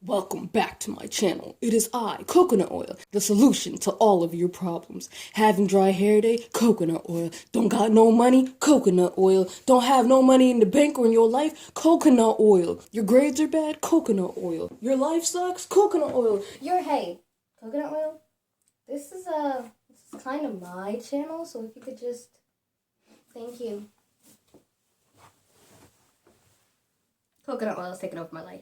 Welcome back to my channel. It is I, coconut oil, the solution to all of your problems. Having dry hair day? Coconut oil. Don't got no money? Coconut oil. Don't have no money in the bank or in your life? Coconut oil. Your grades are bad? Coconut oil. Your life sucks? Coconut oil. Hey, coconut oil? This is kind of my channel, so if you could just, thank you. Coconut oil is taking over my life.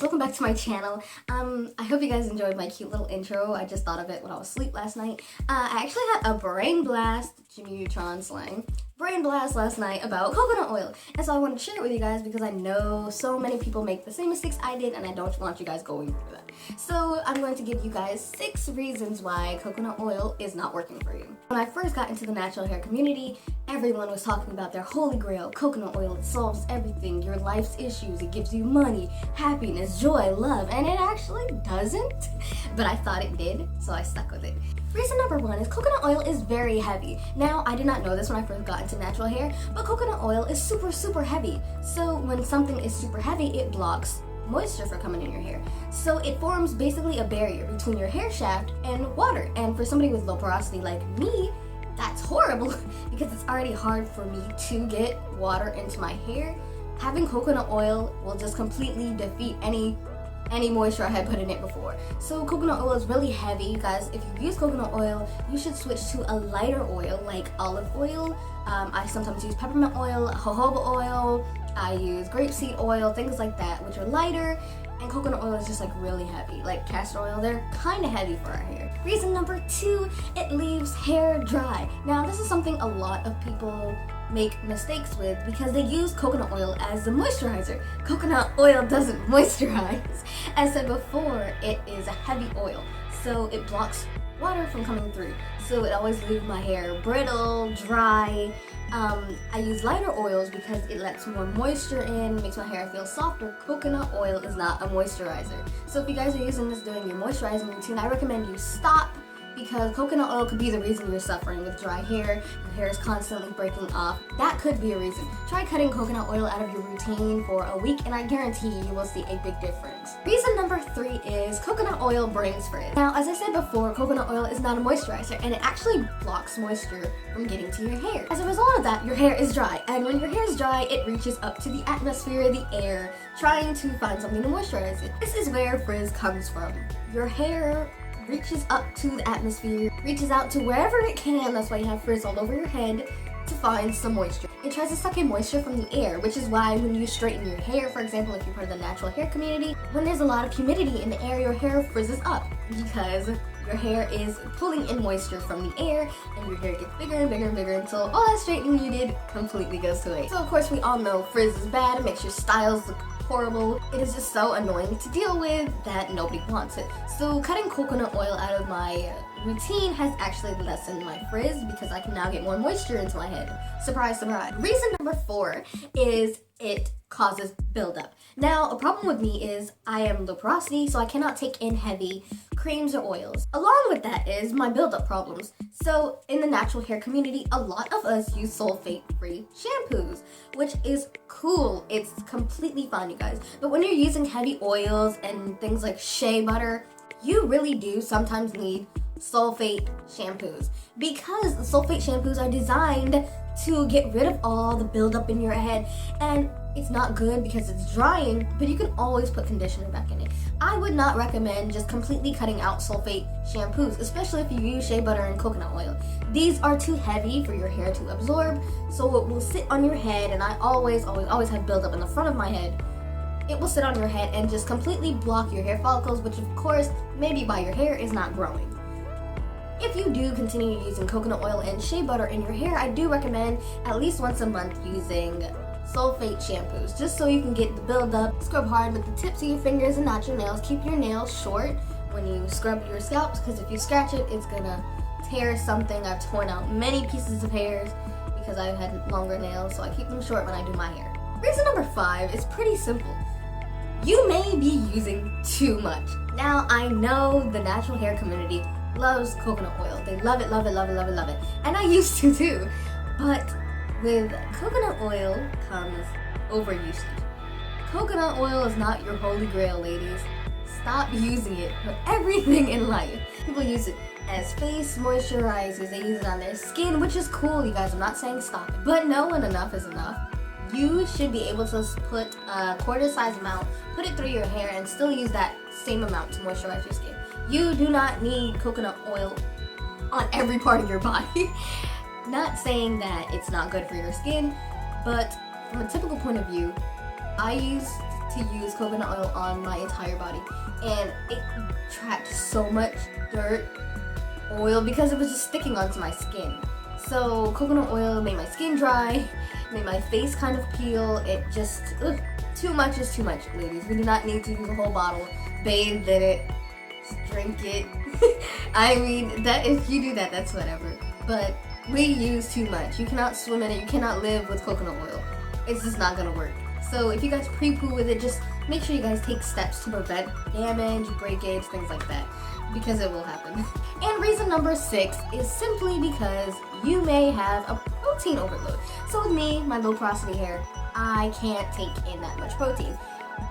Welcome back to my channel. I hope you guys enjoyed my cute little intro. I just thought of it when I was asleep last night. I actually had a brain blast, Jimmy Neutron slang, brain blast last night about coconut oil. And so I wanted to share it with you guys because I know so many people make the same mistakes I did and I don't want you guys going through that. So I'm going to give you guys 6 reasons why coconut oil is not working for you. When I first got into the natural hair community, everyone was talking about their holy grail, coconut oil. It solves everything, your life's issues. It gives you money, happiness, joy, love, and it actually doesn't. But I thought it did, so I stuck with it. Reason number 1 is coconut oil is very heavy. Now, I did not know this when I first got into natural hair, but coconut oil is super heavy. So when something is super heavy, it blocks moisture from coming in your hair. So it forms basically a barrier between your hair shaft and water. And for somebody with low porosity like me, that's horrible because it's already hard for me to get water into my hair. Having coconut oil will just completely defeat any moisture I had put in it before. So coconut oil is really heavy. You guys, if you use coconut oil, you should switch to a lighter oil like olive oil. I sometimes use peppermint oil, jojoba oil, I use grapeseed oil, things like that, which are lighter. And coconut oil is just like really heavy. Like castor oil, they're kind of heavy for our hair. Reason number 2, it leaves hair dry. Now this is something a lot of people make mistakes with because they use coconut oil as a moisturizer. Coconut oil doesn't moisturize. As said before, it is a heavy oil, so it blocks water from coming through. So it always leaves my hair brittle, dry. I use lighter oils because it lets more moisture in, makes my hair feel softer. Coconut oil is not a moisturizer. So if you guys are using this during your moisturizing routine, I recommend you stop because coconut oil could be the reason you're suffering with dry hair. Your hair is constantly breaking off. That could be a reason. Try cutting coconut oil out of your routine for a week and I guarantee you will see a big difference. Reason number 3 is coconut oil brings frizz. Now, as I said before, coconut oil is not a moisturizer and it actually blocks moisture from getting to your hair. As a result of that, your hair is dry, and when your hair is dry, it reaches up to the atmosphere, the air, trying to find something to moisturize it. This is where frizz comes from. Your hair reaches up to the atmosphere, reaches out to wherever it can, that's why you have frizz all over your head, to find some moisture. It tries to suck in moisture from the air, which is why when you straighten your hair, for example, if you're part of the natural hair community, when there's a lot of humidity in the air, your hair frizzes up because your hair is pulling in moisture from the air and your hair gets bigger and bigger and bigger until all that straightening you did completely goes to waste. So of course we all know frizz is bad, it makes your styles look horrible. It is just so annoying to deal with that nobody wants it. So cutting coconut oil out of my routine has actually lessened my frizz because I can now get more moisture into my head. Surprise, surprise. Reason number 4 is it causes buildup. Now, a problem with me is I am low porosity, so I cannot take in heavy creams or oils. Along with that is my buildup problems. So in the natural hair community, a lot of us use sulfate-free shampoos, which is cool. It's completely fine, you guys. But when you're using heavy oils and things like shea butter, you really do sometimes need sulfate shampoos because the sulfate shampoos are designed to get rid of all the buildup in your head, and it's not good because it's drying, but you can always put conditioner back in it. I would not recommend just completely cutting out sulfate shampoos, especially if you use shea butter and coconut oil. These are too heavy for your hair to absorb, so it will sit on your head, and I always have buildup in the front of my head. It will sit on your head and just completely block your hair follicles, which of course may be why your hair is not growing. If you do continue using coconut oil and shea butter in your hair, I do recommend at least once a month using sulfate shampoos, just so you can get the buildup. Scrub hard with the tips of your fingers and not your nails. Keep your nails short when you scrub your scalp, because if you scratch it, it's gonna tear something. I've torn out many pieces of hairs because I've had longer nails, so I keep them short when I do my hair. Reason number 5 is pretty simple. You may be using too much. Now, I know the natural hair community loves coconut oil. They love it, love it, love it, love it, love it. And I used to too. But with coconut oil comes overusage. Coconut oil is not your holy grail, ladies. Stop using it for everything in life. People use it as face moisturizers. They use it on their skin, which is cool, you guys. I'm not saying stop it. But know when enough is enough. You should be able to put a quarter-size amount, put it through your hair, and still use that same amount to moisturize your skin. You do not need coconut oil on every part of your body. Not saying that it's not good for your skin, but from a typical point of view, I used to use coconut oil on my entire body, and it trapped so much dirt, oil, because it was just sticking onto my skin. So coconut oil made my skin dry, made my face kind of peel. It just, too much is too much, ladies. We do not need to use a whole bottle, bathe in it, drink it. I mean, that if you do that, that's whatever. But we use too much. You cannot swim in it. You cannot live with coconut oil. It's just not gonna work. So if you guys pre-poo with it, just make sure you guys take steps to prevent damage, breakage, things like that, because it will happen. And reason number 6 is simply because you may have a protein overload. So with me, my low porosity hair, I can't take in that much protein.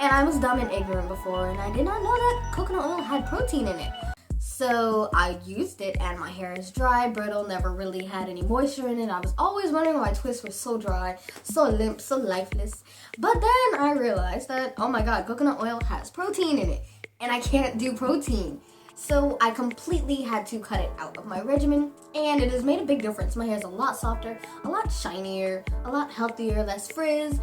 And I was dumb and ignorant before, and I did not know that coconut oil had protein in it. So I used it, and my hair is dry, brittle, never really had any moisture in it. I was always wondering why my twists were so dry, so limp, so lifeless. But then I realized that, oh my god, coconut oil has protein in it, and I can't do protein. So I completely had to cut it out of my regimen, and it has made a big difference. My hair is a lot softer, a lot shinier, a lot healthier, less frizz.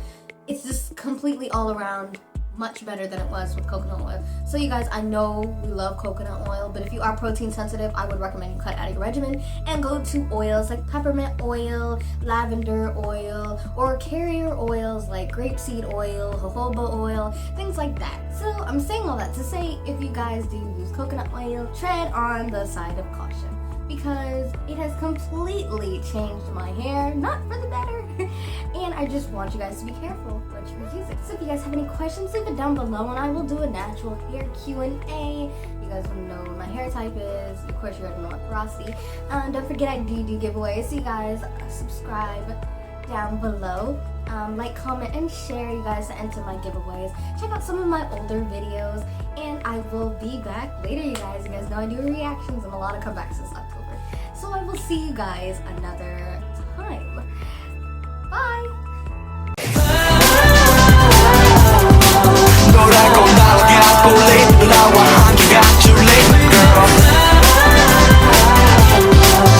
It's just completely all around much better than it was with coconut oil. So you guys, I know we love coconut oil, but if you are protein sensitive, I would recommend you cut out of your regimen and go to oils like peppermint oil, lavender oil, or carrier oils like grapeseed oil, jojoba oil, things like that. So I'm saying all that to say, if you guys do use coconut oil, tread on the side of caution, because it has completely changed my hair, not for the better. And I just want you guys to be careful when you use it. So if you guys have any questions, leave it down below, and I will do a natural hair Q&A. You guys want to know what my hair type is. Of course, you already know my porosity. Don't forget I do giveaways, so you guys subscribe down below. Like, comment, and share, you guys, to enter my giveaways. Check out some of my older videos, and I will be back later, you guys. You guys know I do reactions and a lot of comebacks this October. So I will see you guys another time. Bye!